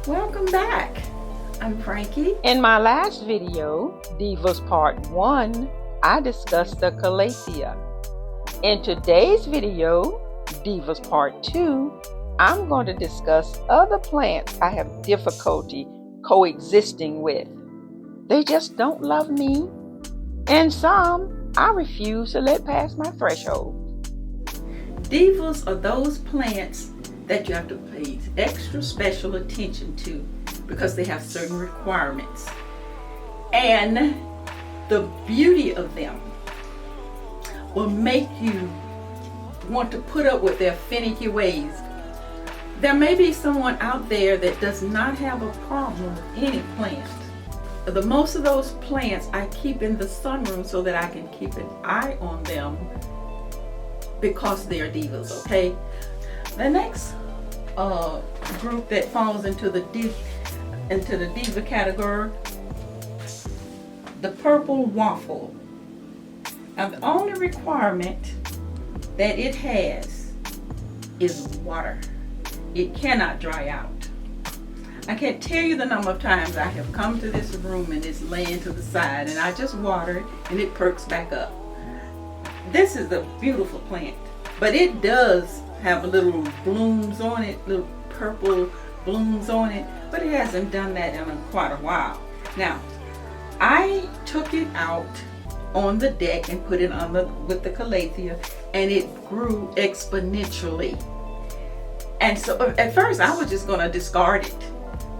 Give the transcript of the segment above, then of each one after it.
Welcome back. I'm Frankie. In my last video, Divas Part 1, I discussed the calathea. In today's video, Divas Part 2, I'm going to discuss other plants I have difficulty coexisting with. They just don't love me, and some I refuse to let pass my threshold. Divas are those plants that you have to pay extra special attention to because they have certain requirements. And the beauty of them will make you want to put up with their finicky ways. There may be someone out there that does not have a problem with any plant. The most of those plants I keep in the sunroom so that I can keep an eye on them because they're divas, okay? The next group that falls into the diva category, the Purple Waffle. Now the only requirement that it has is water. It cannot dry out. I can't tell you the number of times I have come to this room and it's laying to the side and I just water it and it perks back up. This is a beautiful plant, but it does have little blooms on it, little purple blooms on it, but it hasn't done that in quite a while. Now, I took it out on the deck and put it on with the calathea, and it grew exponentially. And so at first I was just going to discard it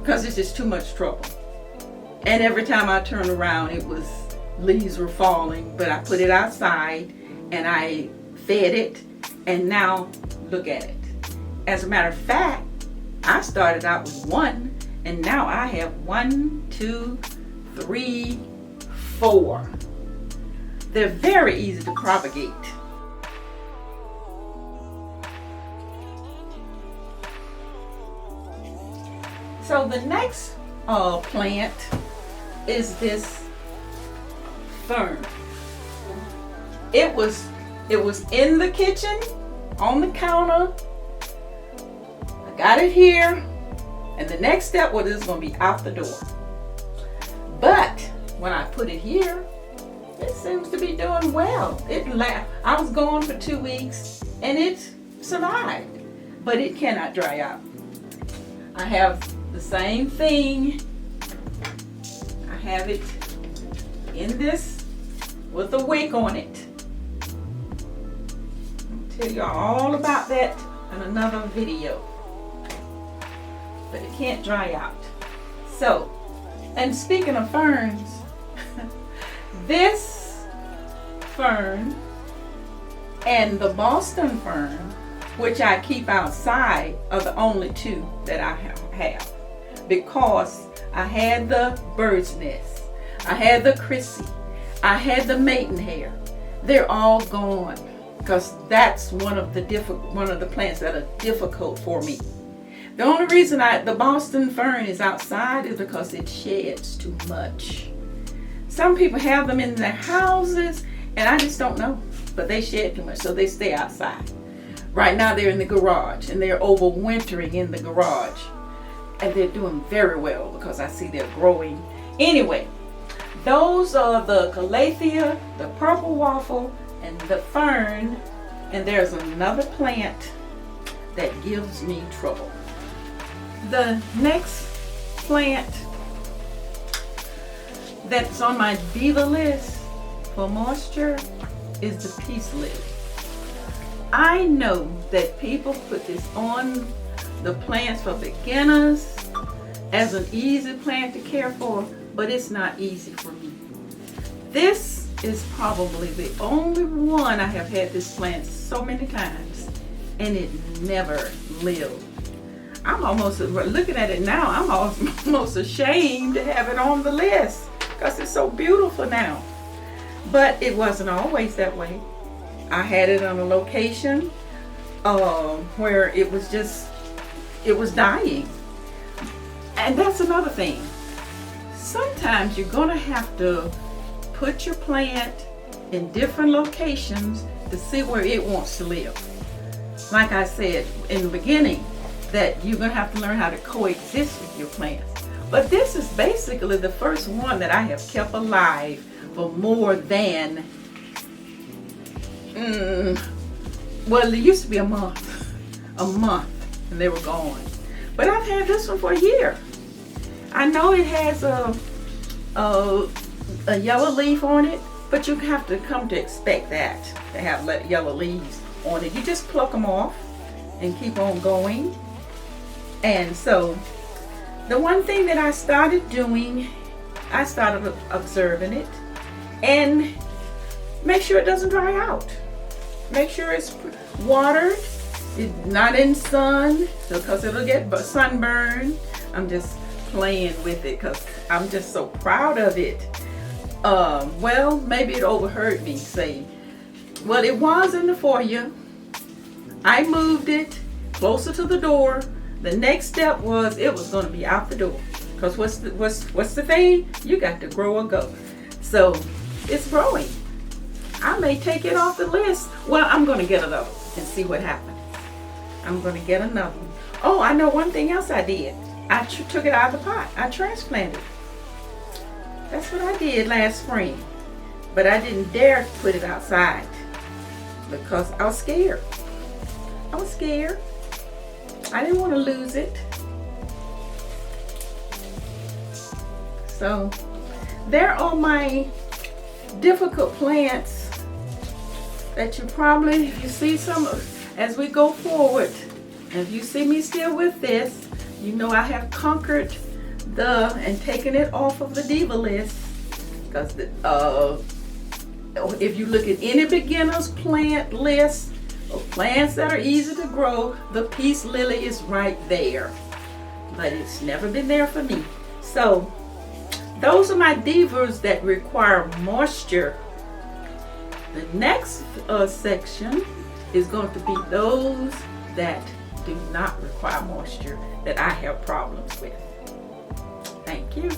because it's just too much trouble. And every time I turned around, leaves were falling, but I put it outside and I fed it, and now look at it. As a matter of fact, I started out with one, and now I have 1, 2, 3, 4. They're very easy to propagate. So the next plant is this fern. It was in the kitchen, on the counter. I got it here, and the next step was it's going to be out the door. But when I put it here, it seems to be doing well. I was gone for 2 weeks, and it survived, but it cannot dry out. I have the same thing. I have it in this with a wick on it. I'll tell you all about that in another video. But it can't dry out. So, and speaking of ferns, this fern and the Boston fern, which I keep outside, are the only two that I have. Because I had the bird's nest, I had the Chrissy, I had the maidenhair. They're all gone because that's one of the plants that are difficult for me. The only reason the Boston fern is outside is because it sheds too much. Some people have them in their houses, and I just don't know, but they shed too much, so they stay outside. Right now they're in the garage, and they're overwintering in the garage, and they're doing very well because I see they're growing. Anyway, those are the calathea, the Purple Waffle, and the fern, and there's another plant that gives me trouble. The next plant that's on my diva list for moisture is the peace lily. I know that people put this on the plants for beginners as an easy plant to care for, but it's not easy for me. This is probably the only one I have had this plant so many times, and it never lived. I'm almost, looking at it now, I'm almost ashamed to have it on the list because it's so beautiful now. But it wasn't always that way. I had it on a location where it was dying. And that's another thing. Sometimes you're gonna have to put your plant in different locations to see where it wants to live. Like I said in the beginning, that you're going to have to learn how to coexist with your plants. But this is basically the first one that I have kept alive for more than, well, it used to be a month, and they were gone. But I've had this one for a year. I know it has a yellow leaf on it, but you have to come to expect that, to have yellow leaves on it. You just pluck them off and keep on going. And so the one thing that I started doing, I started observing it and make sure it doesn't dry out. Make sure it's watered, not in sun, because it'll get sunburned. I'm just playing with it because I'm just so proud of it. Well, maybe it overheard me say, well, it was in the foyer. I moved it closer to the door. The next step was it was going to be out the door. Because what's the thing? You got to grow or go. So it's growing. I may take it off the list. Well, I'm going to get another and see what happens. I'm going to get another one. Oh, I know one thing else I did. I took it out of the pot. I transplanted. That's what I did last spring. But I didn't dare put it outside because I was scared. I was scared. I didn't want to lose it. So there are my difficult plants that you probably, if you see some as we go forward, and if you see me still with this, you know I have conquered and taken it off of the diva list, because if you look at any beginner's plant list of plants that are easy to grow, the peace lily is right there, but it's never been there for me. So those are my divas that require moisture. The next section is going to be those that do not require moisture, that I have problems with. Thank you.